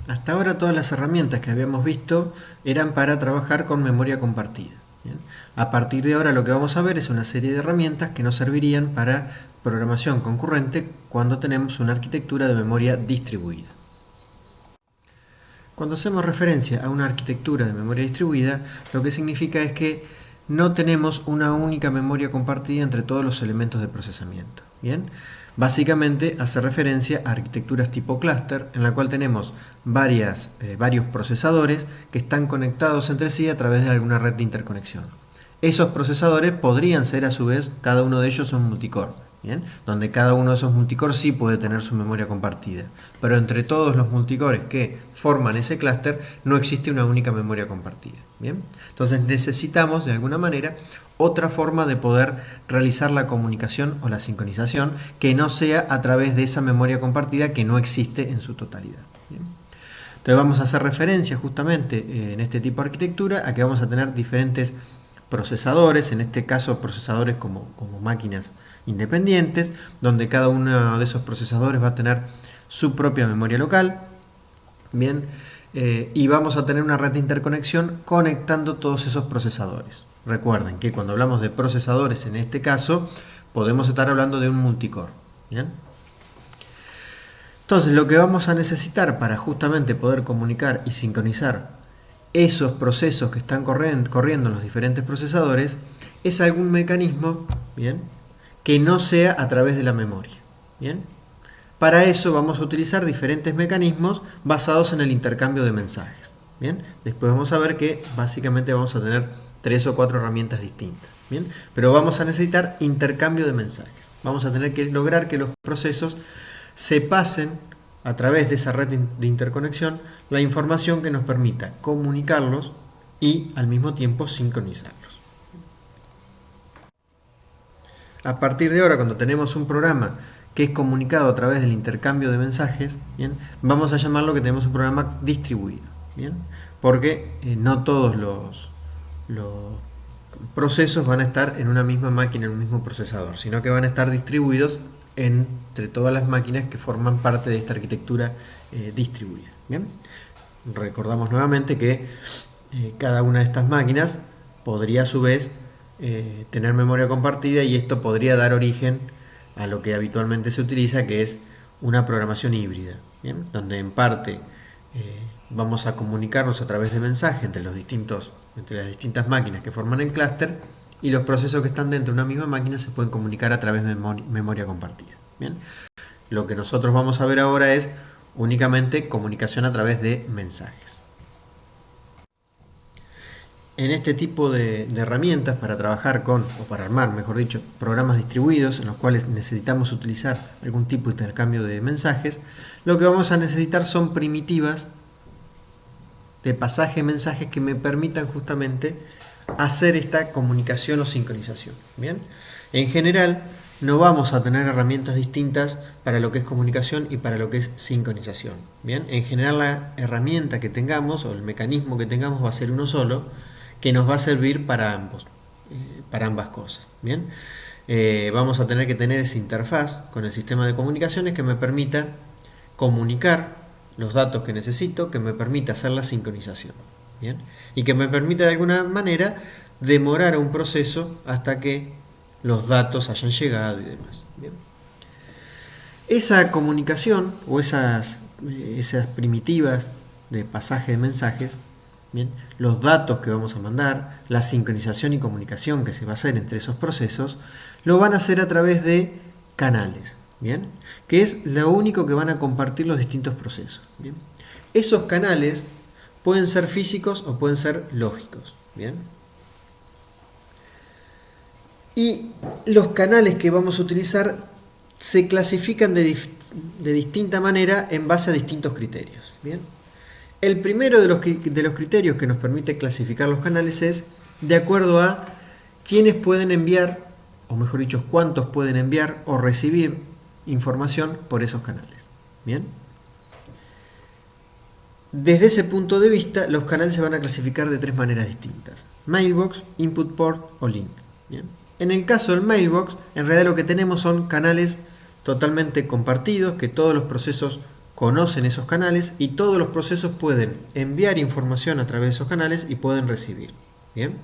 Hasta ahora todas las herramientas que habíamos visto eran para trabajar con memoria compartida. ¿Bien? A partir de ahora lo que vamos a ver es una serie de herramientas que nos servirían para programación concurrente cuando tenemos una arquitectura de memoria distribuida. Cuando hacemos referencia a una arquitectura de memoria distribuida, lo que significa es que no tenemos una única memoria compartida entre todos los elementos de procesamiento. ¿Bien? Básicamente hace referencia a arquitecturas tipo clúster, en la cual tenemos varios procesadores que están conectados entre sí a través de alguna red de interconexión. Esos procesadores podrían ser a su vez, cada uno de ellos un multicore, ¿bien? Donde cada uno de esos multicore sí puede tener su memoria compartida. Pero entre todos los multicores que forman ese clúster no existe una única memoria compartida. ¿Bien? Entonces necesitamos de alguna manera otra forma de poder realizar la comunicación o la sincronización que no sea a través de esa memoria compartida que no existe en su totalidad. ¿Bien? Entonces vamos a hacer referencia justamente en este tipo de arquitectura a que vamos a tener diferentes procesadores, en este caso procesadores como máquinas independientes, donde cada uno de esos procesadores va a tener su propia memoria local. Bien, y vamos a tener una red de interconexión conectando todos esos procesadores. Recuerden que cuando hablamos de procesadores en este caso, podemos estar hablando de un multicore. ¿Bien? Entonces lo que vamos a necesitar para justamente poder comunicar y sincronizar esos procesos que están corriendo en los diferentes procesadores es algún mecanismo, ¿bien?, que no sea a través de la memoria. ¿Bien? Para eso vamos a utilizar diferentes mecanismos basados en el intercambio de mensajes. ¿Bien? Después vamos a ver que básicamente vamos a tener 3 o 4 herramientas distintas. ¿Bien? Pero vamos a necesitar intercambio de mensajes. Vamos a tener que lograr que los procesos se pasen a través de esa red de interconexión la información que nos permita comunicarlos y al mismo tiempo sincronizarlos. A partir de ahora, cuando tenemos un programa que es comunicado a través del intercambio de mensajes, ¿bien?, vamos a llamarlo que tenemos un programa distribuido. ¿Bien? Porque no todos los procesos van a estar en una misma máquina, en un mismo procesador, sino que van a estar distribuidos entre todas las máquinas que forman parte de esta arquitectura distribuida. ¿Bien? Recordamos nuevamente que cada una de estas máquinas podría a su vez tener memoria compartida, y esto podría dar origen a lo que habitualmente se utiliza, que es una programación híbrida. ¿Bien? Donde en parte vamos a comunicarnos a través de mensajes entre las distintas máquinas que forman el clúster, y los procesos que están dentro de una misma máquina se pueden comunicar a través de memoria compartida. ¿Bien? Lo que nosotros vamos a ver ahora es únicamente comunicación a través de mensajes. En este tipo de herramientas para trabajar con, o para armar, mejor dicho, programas distribuidos en los cuales necesitamos utilizar algún tipo de intercambio de mensajes, lo que vamos a necesitar son primitivas de pasaje de mensajes que me permitan justamente hacer esta comunicación o sincronización. ¿Bien? En general no vamos a tener herramientas distintas para lo que es comunicación y para lo que es sincronización. ¿Bien? En general la herramienta que tengamos o el mecanismo que tengamos va a ser uno solo, que nos va a servir para ambas cosas. ¿Bien? Vamos a tener que tener esa interfaz con el sistema de comunicaciones que me permita comunicar los datos que necesito, que me permita hacer la sincronización. ¿Bien? Y que me permita de alguna manera demorar un proceso hasta que los datos hayan llegado y demás. ¿Bien? Esa comunicación o esas primitivas de pasaje de mensajes, ¿bien?, los datos que vamos a mandar, la sincronización y comunicación que se va a hacer entre esos procesos, lo van a hacer a través de canales. ¿Bien? Que es lo único que van a compartir los distintos procesos. ¿Bien? Esos canales pueden ser físicos o pueden ser lógicos. ¿Bien? Y los canales que vamos a utilizar se clasifican de distinta manera en base a distintos criterios. ¿Bien? El primero de los criterios que nos permite clasificar los canales es de acuerdo a quiénes pueden enviar, o mejor dicho, cuántos pueden enviar o recibir información por esos canales. ¿Bien? Desde ese punto de vista, los canales se van a clasificar de 3 maneras distintas: mailbox, input port o link. ¿Bien? En el caso del mailbox, en realidad lo que tenemos son canales totalmente compartidos que todos los procesos conocen esos canales y todos los procesos pueden enviar información a través de esos canales y pueden recibir. ¿Bien?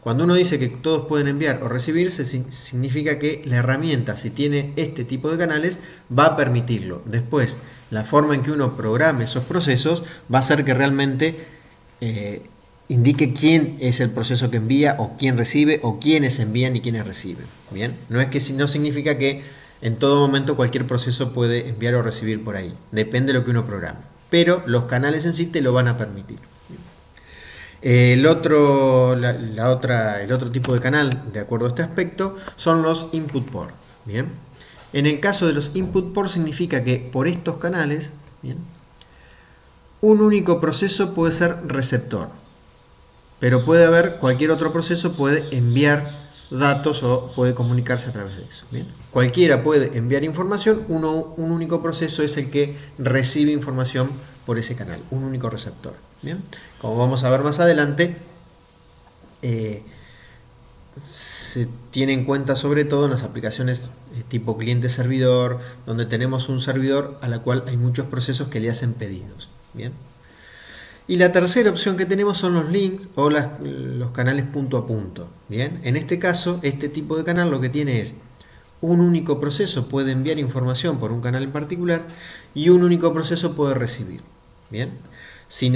Cuando uno dice que todos pueden enviar o recibir, significa que la herramienta, si tiene este tipo de canales, va a permitirlo. Después, la forma en que uno programe esos procesos va a hacer que realmente indique quién es el proceso que envía o quién recibe o quiénes envían y quiénes reciben. ¿Bien? No es que no significa que en todo momento cualquier proceso puede enviar o recibir por ahí. Depende de lo que uno programe. Pero los canales en sí te lo van a permitir. El otro tipo de canal, de acuerdo a este aspecto, son los input port. ¿Bien? En el caso de los input port significa que por estos canales, ¿bien?, un único proceso puede ser receptor, pero puede haber cualquier otro proceso puede enviar datos o puede comunicarse a través de eso. ¿Bien? Cualquiera puede enviar información, un único proceso es el que recibe información por ese canal, un único receptor. ¿Bien? Como vamos a ver más adelante, se tiene en cuenta sobre todo en las aplicaciones tipo cliente-servidor, donde tenemos un servidor a la cual hay muchos procesos que le hacen pedidos. ¿Bien? Y la tercera opción que tenemos son los links o los canales punto a punto. ¿Bien? En este caso, este tipo de canal lo que tiene es un único proceso puede enviar información por un canal en particular y un único proceso puede recibir. ¿Bien? Si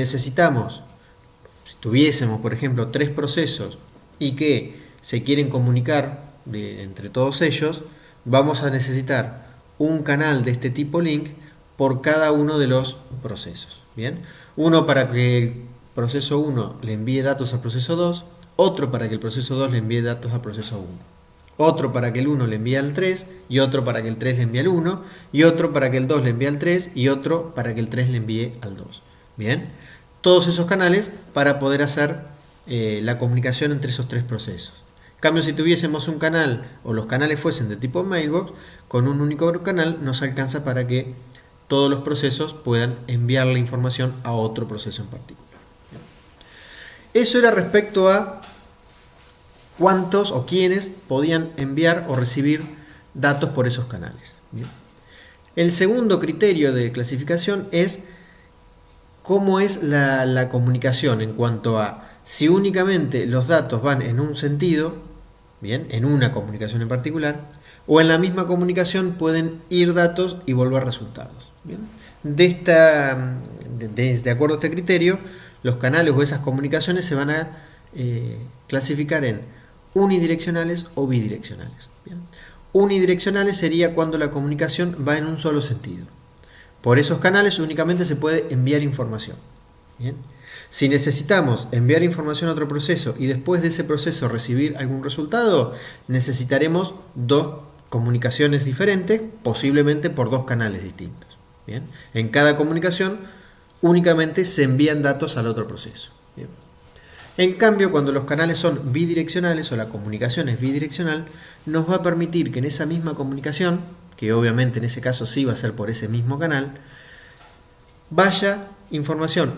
tuviésemos, por ejemplo, 3 procesos y que se quieren comunicar entre todos ellos, vamos a necesitar un canal de este tipo link por cada uno de los procesos. ¿Bien? Uno para que el proceso 1 le envíe datos al proceso 2, otro para que el proceso 2 le envíe datos al proceso 1, otro para que el 1 le envíe al 3, y otro para que el 3 le envíe al 1, y otro para que el 2 le envíe al 3, y otro para que el 3 le envíe al 2. ¿Bien? Todos esos canales para poder hacer la comunicación entre esos 3 procesos. En cambio, si tuviésemos un canal o los canales fuesen de tipo mailbox, con un único canal nos alcanza para que todos los procesos puedan enviar la información a otro proceso en particular. Eso era respecto a cuántos o quiénes podían enviar o recibir datos por esos canales. ¿Bien? El segundo criterio de clasificación es cómo es la comunicación en cuanto a si únicamente los datos van en un sentido, ¿bien?, en una comunicación en particular, o en la misma comunicación pueden ir datos y volver resultados. ¿Bien? De acuerdo a este criterio, los canales o esas comunicaciones se van a clasificar en unidireccionales o bidireccionales. ¿Bien? Unidireccionales sería cuando la comunicación va en un solo sentido. Por esos canales únicamente se puede enviar información. ¿Bien? Si necesitamos enviar información a otro proceso y después de ese proceso recibir algún resultado, necesitaremos 2 comunicaciones diferentes, posiblemente por 2 canales distintos. ¿Bien? En cada comunicación únicamente se envían datos al otro proceso. ¿Bien? En cambio, cuando los canales son bidireccionales o la comunicación es bidireccional, nos va a permitir que en esa misma comunicación, que obviamente en ese caso sí va a ser por ese mismo canal, vaya información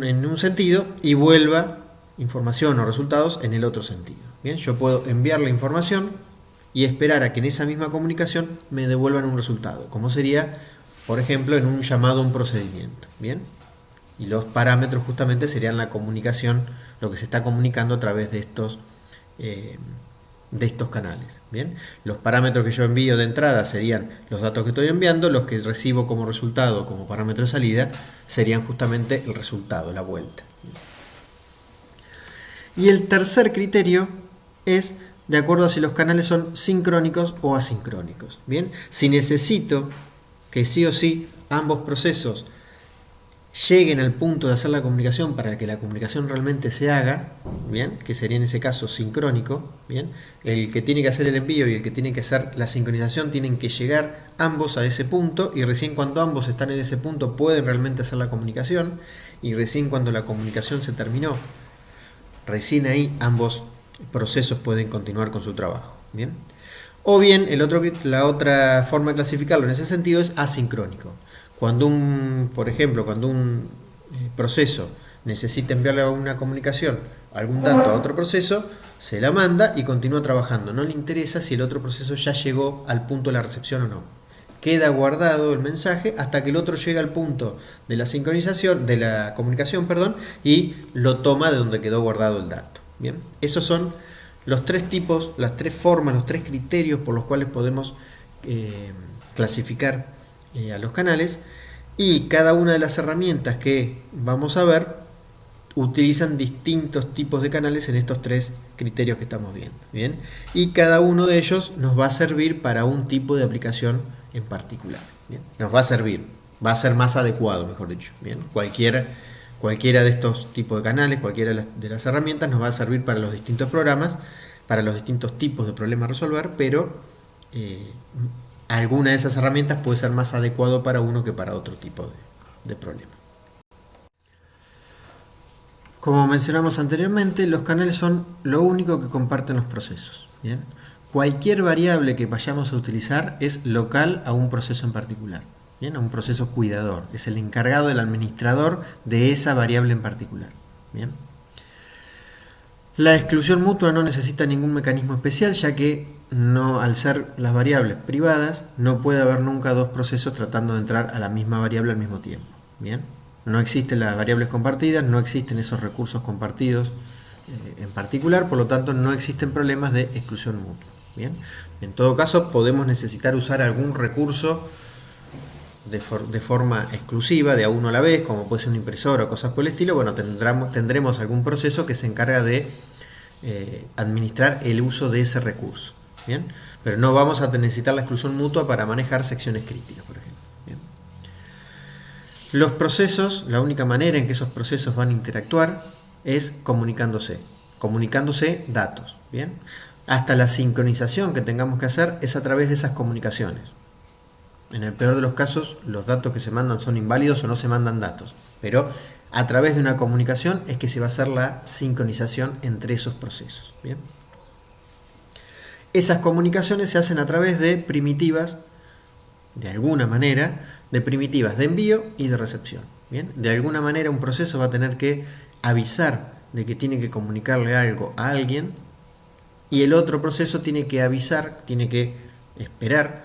en un sentido y vuelva información o resultados en el otro sentido. ¿Bien? Yo puedo enviar la información y esperar a que en esa misma comunicación me devuelvan un resultado, como sería, por ejemplo, en un llamado a un procedimiento. ¿Bien? Y los parámetros justamente serían la comunicación, lo que se está comunicando a través de estos canales. ¿Bien? Los parámetros que yo envío de entrada serían los datos que estoy enviando, los que recibo como resultado, como parámetro de salida, serían justamente el resultado, la vuelta. Y el tercer criterio es de acuerdo a si los canales son sincrónicos o asincrónicos. ¿Bien? Si necesito que sí o sí ambos procesos lleguen al punto de hacer la comunicación para que la comunicación realmente se haga, ¿bien?, que sería en ese caso sincrónico, ¿bien?, el que tiene que hacer el envío y el que tiene que hacer la sincronización tienen que llegar ambos a ese punto, y recién cuando ambos están en ese punto pueden realmente hacer la comunicación, y recién cuando la comunicación se terminó, recién ahí ambos procesos pueden continuar con su trabajo. ¿Bien? O bien la otra forma de clasificarlo en ese sentido es asincrónico. Por ejemplo, cuando un proceso necesita enviarle una comunicación, algún dato a otro proceso, se la manda y continúa trabajando. No le interesa si el otro proceso ya llegó al punto de la recepción o no. queda guardado el mensaje hasta que el otro llega al punto de la sincronización, de la comunicación, perdón, y lo toma de donde quedó guardado el dato. Bien, esos son los tres tipos, las tres formas, los tres criterios por los cuales podemos clasificar a los canales, y cada una de las herramientas que vamos a ver utilizan distintos tipos de canales en estos tres criterios que estamos viendo. Bien, y cada uno de ellos nos va a servir para un tipo de aplicación en particular. Bien, nos va a servir, va a ser más adecuado, mejor dicho. Bien, cualquiera de estos tipos de canales, cualquiera de las herramientas nos va a servir para los distintos programas, para los distintos tipos de problemas a resolver, pero alguna de esas herramientas puede ser más adecuado para uno que para otro tipo de problema. Como mencionamos anteriormente, los canales son lo único que comparten los procesos. Bien, cualquier variable que vayamos a utilizar es local a un proceso en particular. Bien, a un proceso cuidador, es el encargado del administrador de esa variable en particular. Bien. La exclusión mutua no necesita ningún mecanismo especial, ya que al ser las variables privadas, no puede haber nunca dos procesos tratando de entrar a la misma variable al mismo tiempo. Bien, no existen las variables compartidas, no existen esos recursos compartidos en particular, por lo tanto no existen problemas de exclusión mutua. Bien, en todo caso podemos necesitar usar algún recurso de forma exclusiva, de a uno a la vez, como puede ser una impresora o cosas por el estilo. Bueno, tendremos algún proceso que se encarga de administrar el uso de ese recurso. Bien, pero no vamos a necesitar la exclusión mutua para manejar secciones críticas, por ejemplo. Bien. Los procesos, la única manera en que esos procesos van a interactuar es comunicándose datos. Bien, hasta la sincronización que tengamos que hacer es a través de esas comunicaciones. En el peor de los casos, los datos que se mandan son inválidos o no se mandan datos. Pero a través de una comunicación es que se va a hacer la sincronización entre esos procesos. Bien. Esas comunicaciones se hacen a través de primitivas, de alguna manera, de primitivas de envío y de recepción. Bien. De alguna manera un proceso va a tener que avisar de que tiene que comunicarle algo a alguien, y el otro proceso tiene que avisar, tiene que esperar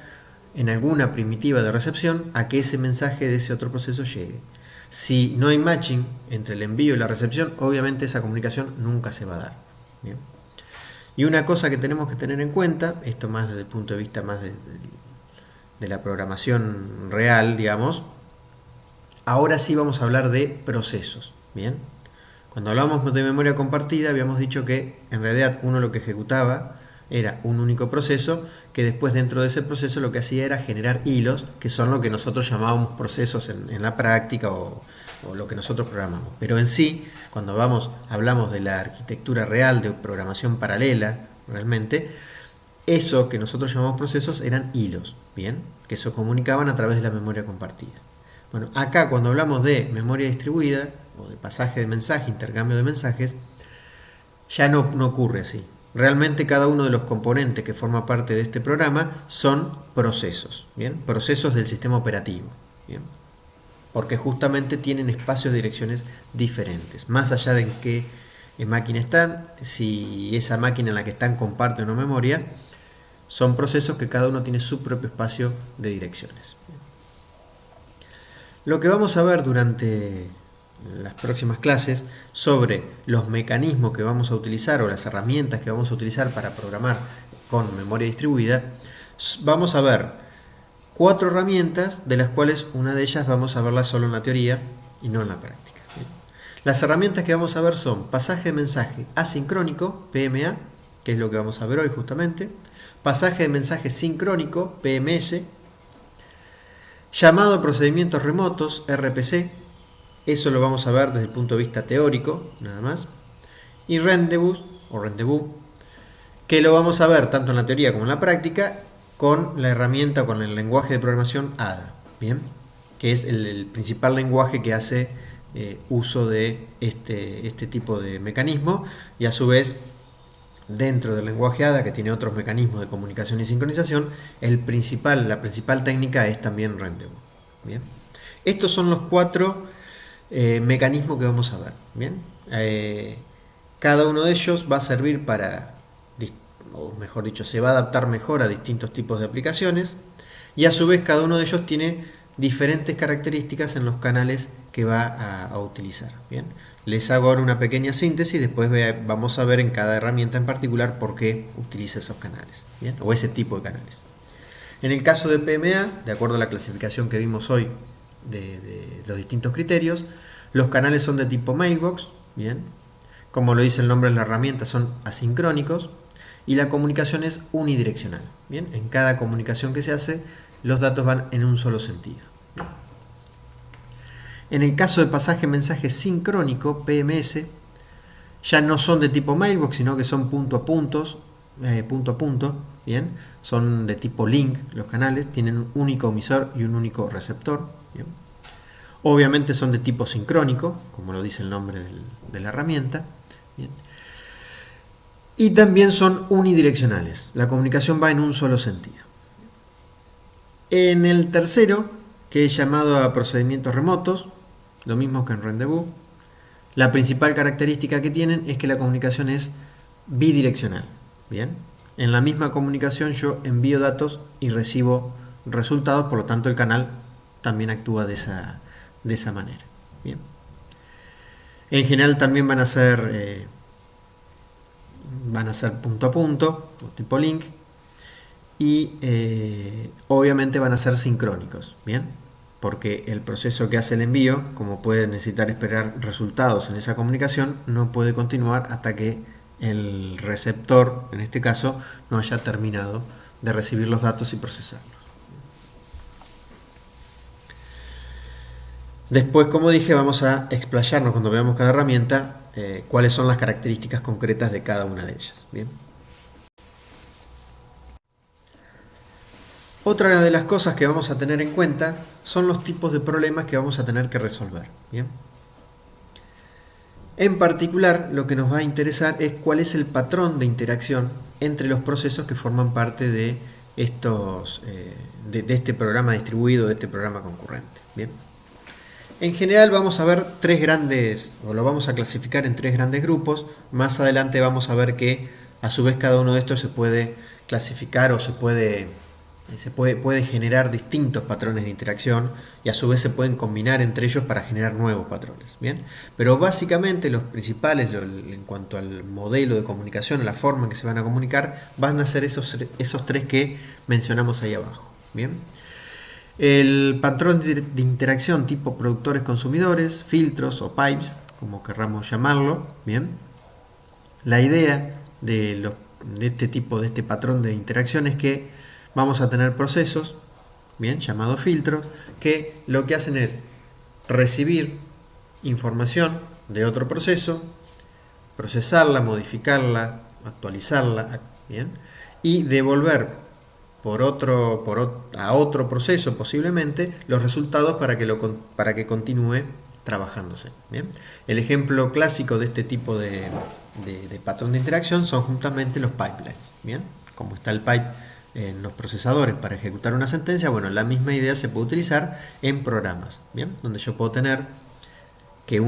en alguna primitiva de recepción a que ese mensaje de ese otro proceso llegue. Si no hay matching entre el envío y la recepción, obviamente esa comunicación nunca se va a dar. Bien. Y una cosa que tenemos que tener en cuenta, esto más desde el punto de vista más de la programación real, digamos, ahora sí vamos a hablar de procesos. Bien. Cuando hablamos de memoria compartida, habíamos dicho que en realidad uno lo que ejecutaba era un único proceso, que después dentro de ese proceso lo que hacía era generar hilos, que son lo que nosotros llamábamos procesos en la práctica o lo que nosotros programamos. Pero en sí, cuando hablamos de la arquitectura real de programación paralela, realmente, eso que nosotros llamamos procesos eran hilos, ¿bien? Que se comunicaban a través de la memoria compartida. Bueno, acá cuando hablamos de memoria distribuida, o de pasaje de mensaje, intercambio de mensajes, ya no ocurre así. Realmente cada uno de los componentes que forma parte de este programa son procesos, ¿bien? Procesos del sistema operativo, ¿bien? Porque justamente tienen espacios de direcciones diferentes. Más allá de en qué máquina están, si esa máquina en la que están comparte una memoria, son procesos que cada uno tiene su propio espacio de direcciones. Lo que vamos a ver durante las próximas clases sobre los mecanismos que vamos a utilizar o las herramientas que vamos a utilizar para programar con memoria distribuida, vamos a ver 4 herramientas, de las cuales una de ellas vamos a verla solo en la teoría y no en la práctica. Las herramientas que vamos a ver son pasaje de mensaje asincrónico, PMA, que es lo que vamos a ver hoy justamente, pasaje de mensaje sincrónico, PMS, llamado a procedimientos remotos, RPC, eso lo vamos a ver desde el punto de vista teórico, nada más, y rendezvous, que lo vamos a ver tanto en la teoría como en la práctica con la herramienta, con el lenguaje de programación ADA, ¿bien? Que es el principal lenguaje que hace uso de este tipo de mecanismo, y a su vez dentro del lenguaje ADA, que tiene otros mecanismos de comunicación y sincronización, la principal técnica es también rendezvous. Bien, estos son los 4 mecanismos que vamos a ver. Bien, cada uno de ellos va a servir para, o mejor dicho, se va a adaptar mejor a distintos tipos de aplicaciones, Y a su vez cada uno de ellos tiene diferentes características en los canales que va a utilizar. Bien, les hago ahora una pequeña síntesis, después vamos a ver en cada herramienta en particular por qué utiliza esos canales, bien, o ese tipo de canales. En el caso de PMA, de acuerdo a la clasificación que vimos hoy de los distintos criterios, los canales son de tipo mailbox, bien, como lo dice el nombre de la herramienta, son asincrónicos, y la comunicación es unidireccional. Bien, en cada comunicación que se hace, los datos van en un solo sentido. En el caso de pasaje-mensaje sincrónico, PMS, ya no son de tipo mailbox, sino que son punto a punto, bien, son de tipo link los canales, tienen un único emisor y un único receptor, bien. Obviamente son de tipo sincrónico, como lo dice el nombre de la herramienta, bien. Y también son unidireccionales, la comunicación va en un solo sentido. En el tercero, que es llamado a procedimientos remotos, lo mismo que en Rendezvous, la principal característica que tienen es que la comunicación es bidireccional. Bien, en la misma comunicación yo envío datos y recibo resultados, por lo tanto el canal también actúa de esa manera. Bien, en general también van a ser punto a punto, o tipo link, y obviamente van a ser sincrónicos. Bien, porque el proceso que hace el envío, como puede necesitar esperar resultados en esa comunicación, no puede continuar hasta que el receptor, en este caso, no haya terminado de recibir los datos y procesarlos. Después, como dije, vamos a explayarnos cuando veamos cada herramienta cuáles son las características concretas de cada una de ellas. Bien. Otra de las cosas que vamos a tener en cuenta son los tipos de problemas que vamos a tener que resolver. Bien. En particular, lo que nos va a interesar es cuál es el patrón de interacción entre los procesos que forman parte de este programa distribuido, de este programa concurrente. Bien. En general vamos a ver lo vamos a clasificar en tres grandes grupos. Más adelante vamos a ver que a su vez cada uno de estos se puede clasificar o puede generar distintos patrones de interacción y a su vez se pueden combinar entre ellos para generar nuevos patrones. Bien, pero básicamente los principales en cuanto al modelo de comunicación, a la forma en que se van a comunicar, van a ser esos tres que mencionamos ahí abajo. Bien. El patrón de interacción tipo productores-consumidores, filtros o pipes, como querramos llamarlo. Bien. La idea de este patrón de interacción es que vamos a tener procesos, bien, llamados filtros, que lo que hacen es recibir información de otro proceso, procesarla, modificarla, actualizarla, bien, y devolver a otro proceso posiblemente los resultados para que continúe trabajándose. Bien. El ejemplo clásico de este tipo de patrón de interacción son justamente los pipelines. Bien, como está el pipe en los procesadores para ejecutar una sentencia, bueno, la misma idea se puede utilizar en programas, bien, donde yo puedo tener que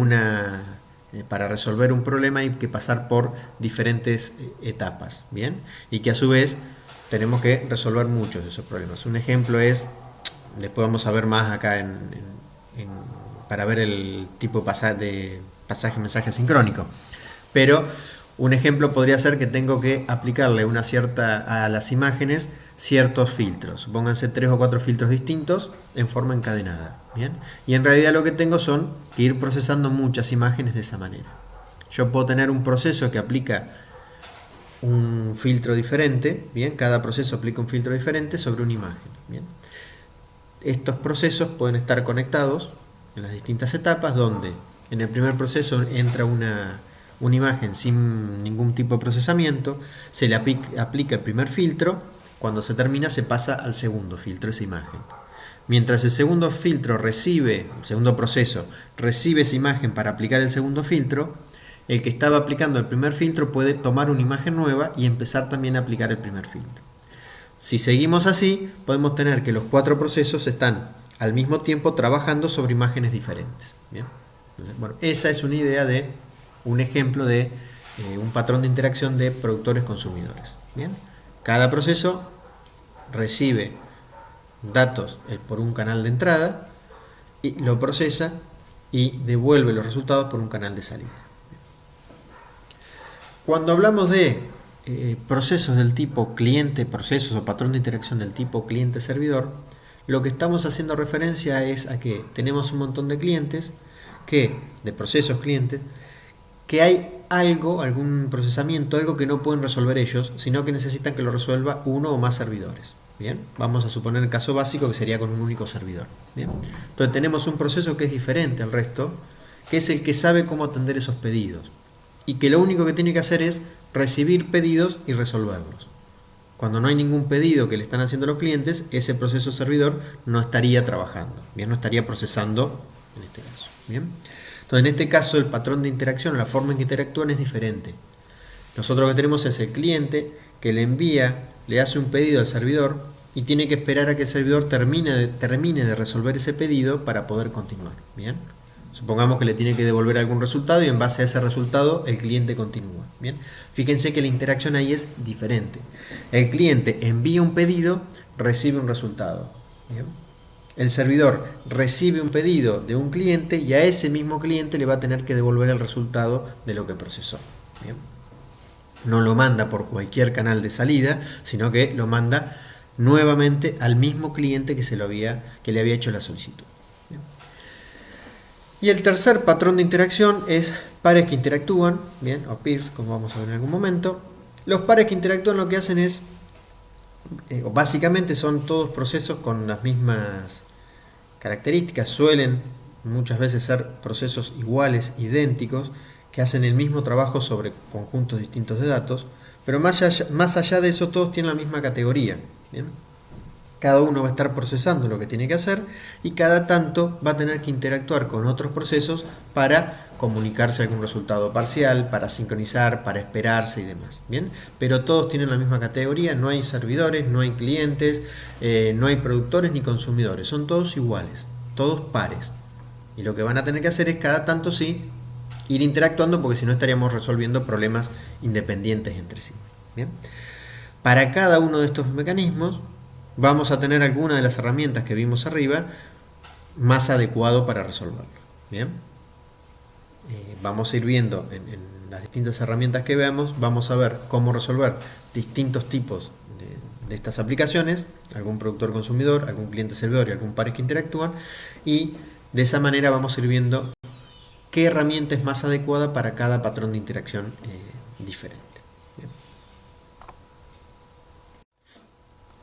para resolver un problema hay que pasar por diferentes etapas, bien, y que a su vez tenemos que resolver muchos de esos problemas. Un ejemplo es, después vamos a ver más acá para ver el tipo de pasaje-mensaje sincrónico, pero un ejemplo podría ser que tengo que aplicarle a las imágenes ciertos filtros. Pónganse 3 o 4 filtros distintos en forma encadenada. ¿Bien? Y en realidad lo que tengo son que ir procesando muchas imágenes de esa manera. Yo puedo tener un proceso que aplica un filtro diferente. ¿Bien? Cada proceso aplica un filtro diferente sobre una imagen. ¿Bien? Estos procesos pueden estar conectados en las distintas etapas, donde en el primer proceso entra una imagen sin ningún tipo de procesamiento, se le aplica el primer filtro, cuando se termina se pasa al segundo filtro esa imagen. Mientras el segundo proceso recibe esa imagen para aplicar el segundo filtro, el que estaba aplicando el primer filtro puede tomar una imagen nueva y empezar también a aplicar el primer filtro. Si seguimos así, podemos tener que los 4 procesos están al mismo tiempo trabajando sobre imágenes diferentes. ¿Bien? Entonces, bueno, esa es una idea de un ejemplo de un patrón de interacción de productores-consumidores. Bien, cada proceso recibe datos por un canal de entrada, y lo procesa y devuelve los resultados por un canal de salida. Cuando hablamos de procesos del tipo cliente, procesos o patrón de interacción del tipo cliente-servidor, lo que estamos haciendo referencia es a que tenemos un montón de clientes, de procesos clientes, que hay algo, algún procesamiento, algo que no pueden resolver ellos, sino que necesitan que lo resuelva uno o más servidores. Bien, vamos a suponer el caso básico que sería con un único servidor. Bien, entonces tenemos un proceso que es diferente al resto, que es el que sabe cómo atender esos pedidos y que lo único que tiene que hacer es recibir pedidos y resolverlos. Cuando no hay ningún pedido que le están haciendo los clientes, ese proceso servidor no estaría trabajando, bien, no estaría procesando en este caso. Bien, entonces en este caso el patrón de interacción, la forma en que interactúan es diferente. Nosotros lo que tenemos es el cliente que le envía, le hace un pedido al servidor y tiene que esperar a que el servidor termine de resolver ese pedido para poder continuar. Bien, supongamos que le tiene que devolver algún resultado y en base a ese resultado el cliente continúa. Bien, fíjense que la interacción ahí es diferente. El cliente envía un pedido, recibe un resultado. Bien, el servidor recibe un pedido de un cliente y a ese mismo cliente le va a tener que devolver el resultado de lo que procesó. Bien, no lo manda por cualquier canal de salida, sino que lo manda nuevamente al mismo cliente que le había hecho la solicitud. Bien. Y el tercer patrón de interacción es pares que interactúan, bien, o peers, como vamos a ver en algún momento. Los pares que interactúan lo que hacen es, básicamente son todos procesos con las mismas características, suelen muchas veces ser procesos iguales, idénticos, que hacen el mismo trabajo sobre conjuntos distintos de datos, pero más allá de eso todos tienen la misma categoría. ¿Bien? Cada uno va a estar procesando lo que tiene que hacer y cada tanto va a tener que interactuar con otros procesos para comunicarse algún resultado parcial, para sincronizar, para esperarse y demás. ¿Bien? Pero todos tienen la misma categoría, no hay servidores, no hay clientes, no hay productores ni consumidores, son todos iguales, todos pares. Y lo que van a tener que hacer es cada tanto sí ir interactuando porque si no estaríamos resolviendo problemas independientes entre sí. ¿Bien? Para cada uno de estos mecanismos vamos a tener alguna de las herramientas que vimos arriba más adecuado para resolverlo. Bien, vamos a ir viendo en las distintas herramientas que veamos, vamos a ver cómo resolver distintos tipos de estas aplicaciones, algún productor consumidor, algún cliente servidor y algún pares que interactúan, y de esa manera vamos a ir viendo qué herramienta es más adecuada para cada patrón de interacción diferente. Bien.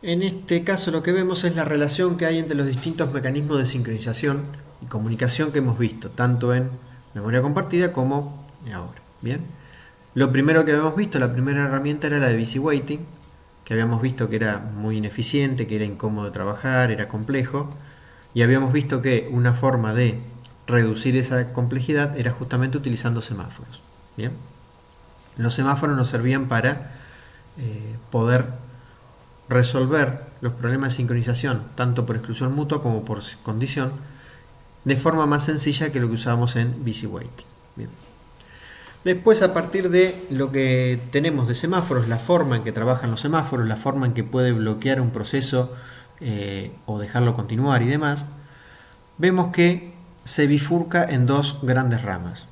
En este caso lo que vemos es la relación que hay entre los distintos mecanismos de sincronización y comunicación que hemos visto, tanto en memoria compartida como ahora. Bien. Lo primero que habíamos visto, la primera herramienta era la de busy waiting, que habíamos visto que era muy ineficiente, que era incómodo de trabajar, era complejo, y habíamos visto que una forma de reducir esa complejidad era justamente utilizando semáforos. Bien. Los semáforos nos servían para poder resolver los problemas de sincronización tanto por exclusión mutua como por condición de forma más sencilla que lo que usábamos en busy waiting. Bien. Después, a partir de lo que tenemos de semáforos, la forma en que trabajan los semáforos, la forma en que puede bloquear un proceso o dejarlo continuar y demás, vemos que se bifurca en dos grandes ramas.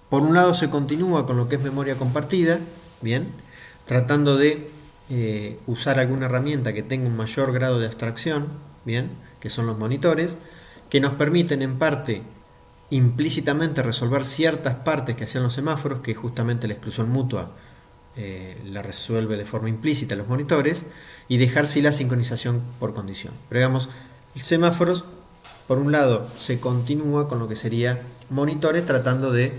Por un lado se continúa con lo que es memoria compartida, bien, tratando de usar alguna herramienta que tenga un mayor grado de abstracción, bien, que son los monitores, que nos permiten en parte implícitamente resolver ciertas partes que hacían los semáforos, que justamente la exclusión mutua la resuelve de forma implícita los monitores, y dejar sí la sincronización por condición. Pero digamos, semáforos, por un lado, se continúa con lo que sería monitores, tratando de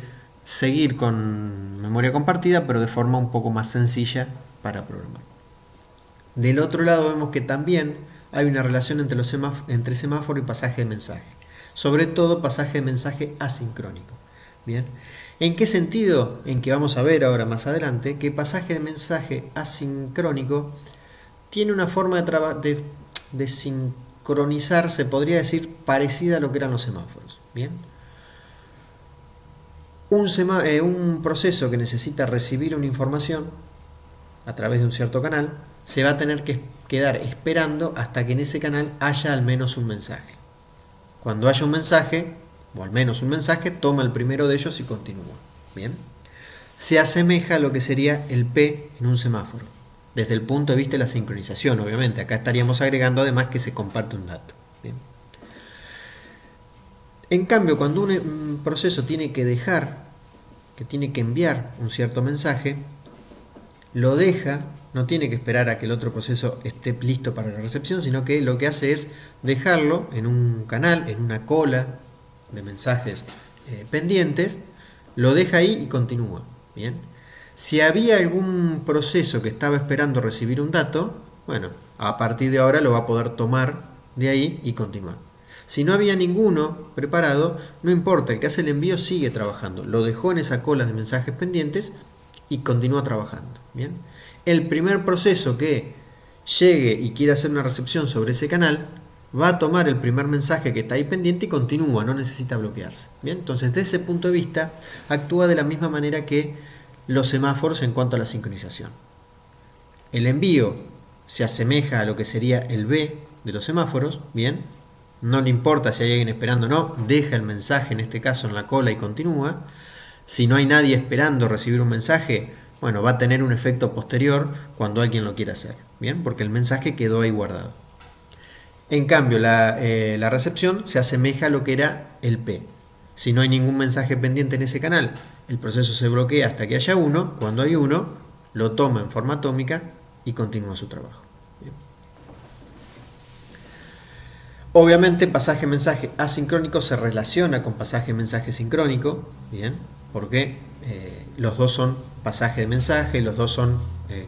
seguir con memoria compartida, pero de forma un poco más sencilla para programar. Del otro lado vemos que también hay una relación entre semáforo y pasaje de mensaje, sobre todo pasaje de mensaje asincrónico. Bien, ¿en qué sentido? En que vamos a ver ahora más adelante que pasaje de mensaje asincrónico tiene una forma de sincronizar, se podría decir, parecida a lo que eran los semáforos. Bien, un proceso que necesita recibir una información a través de un cierto canal se va a tener que quedar esperando hasta que en ese canal haya al menos un mensaje. Cuando haya un mensaje, o al menos un mensaje, toma el primero de ellos y continúa. Bien. Se asemeja a lo que sería el P en un semáforo, desde el punto de vista de la sincronización, obviamente. Acá estaríamos agregando además que se comparte un dato. Bien. En cambio, cuando un proceso tiene que tiene que enviar un cierto mensaje, lo deja, no tiene que esperar a que el otro proceso esté listo para la recepción, sino que lo que hace es dejarlo en un canal, en una cola de mensajes pendientes, lo deja ahí y continúa. Bien. Si había algún proceso que estaba esperando recibir un dato, bueno, a partir de ahora lo va a poder tomar de ahí y continuar. Si no había ninguno preparado, no importa, el que hace el envío sigue trabajando. Lo dejó en esa cola de mensajes pendientes y continúa trabajando. Bien. El primer proceso que llegue y quiera hacer una recepción sobre ese canal va a tomar el primer mensaje que está ahí pendiente y continúa, no necesita bloquearse. Bien. Entonces, desde ese punto de vista, actúa de la misma manera que los semáforos en cuanto a la sincronización. El envío se asemeja a lo que sería el B de los semáforos. Bien. No le importa si hay alguien esperando o no, deja el mensaje en este caso en la cola y continúa. Si no hay nadie esperando recibir un mensaje, bueno, va a tener un efecto posterior cuando alguien lo quiera hacer, ¿bien? Porque el mensaje quedó ahí guardado. En cambio, la recepción se asemeja a lo que era el P. Si no hay ningún mensaje pendiente en ese canal, el proceso se bloquea hasta que haya uno. Cuando hay uno, lo toma en forma atómica y continúa su trabajo. Bien. Obviamente, pasaje-mensaje asincrónico se relaciona con pasaje-mensaje sincrónico, ¿bien? Porque los dos son pasaje de mensaje, los dos son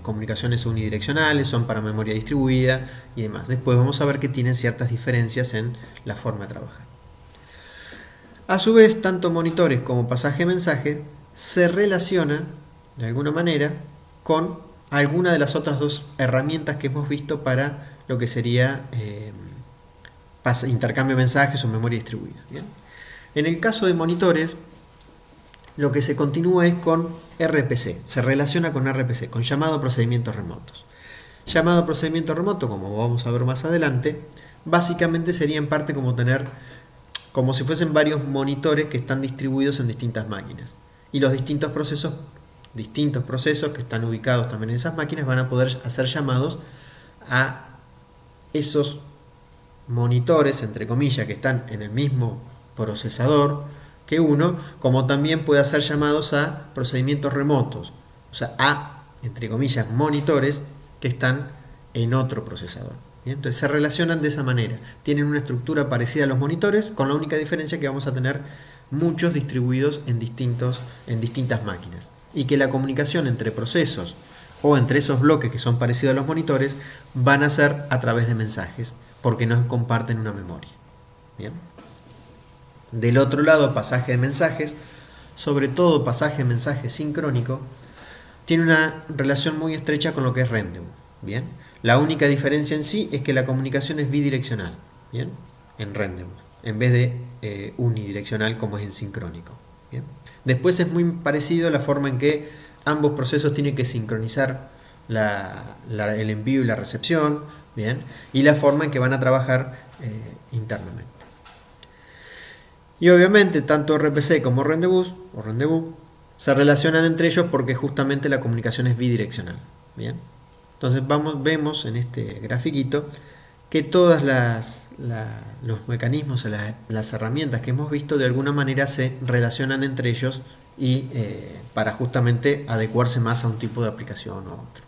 comunicaciones unidireccionales, son para memoria distribuida y demás. Después vamos a ver que tienen ciertas diferencias en la forma de trabajar. A su vez, tanto monitores como pasaje-mensaje se relacionan de alguna manera con alguna de las otras dos herramientas que hemos visto para lo que sería intercambio de mensajes o memoria distribuida. ¿Bien? En el caso de monitores, lo que se continúa es con RPC, se relaciona con RPC, con llamado a procedimientos remotos. Llamado a procedimiento remoto, como vamos a ver más adelante, básicamente sería en parte como si fuesen varios monitores que están distribuidos en distintas máquinas. Y los distintos procesos que están ubicados también en esas máquinas van a poder hacer llamados a esos monitores, entre comillas, que están en el mismo procesador que uno, como también puede hacer llamados a procedimientos remotos, o sea, a, entre comillas, monitores que están en otro procesador. ¿Bien? Entonces se relacionan de esa manera, tienen una estructura parecida a los monitores, con la única diferencia que vamos a tener muchos distribuidos en distintas máquinas, y que la comunicación entre procesos o entre esos bloques que son parecidos a los monitores van a ser a través de mensajes, porque no comparten una memoria. ¿Bien? Del otro lado, pasaje de mensajes, sobre todo pasaje de mensaje sincrónico, tiene una relación muy estrecha con lo que es rendezvous. ¿Bien? La única diferencia en sí es que la comunicación es bidireccional, ¿bien? En rendezvous, en vez de unidireccional como es en sincrónico. ¿Bien? Después es muy parecido la forma en que ambos procesos tienen que sincronizar el envío y la recepción, ¿bien? Y la forma en que van a trabajar internamente. Y obviamente tanto RPC como rendezvous se relacionan entre ellos porque justamente la comunicación es bidireccional. ¿Bien? Entonces vemos en este grafiquito que todos los mecanismos, las herramientas que hemos visto de alguna manera se relacionan entre ellos y para justamente adecuarse más a un tipo de aplicación u otro.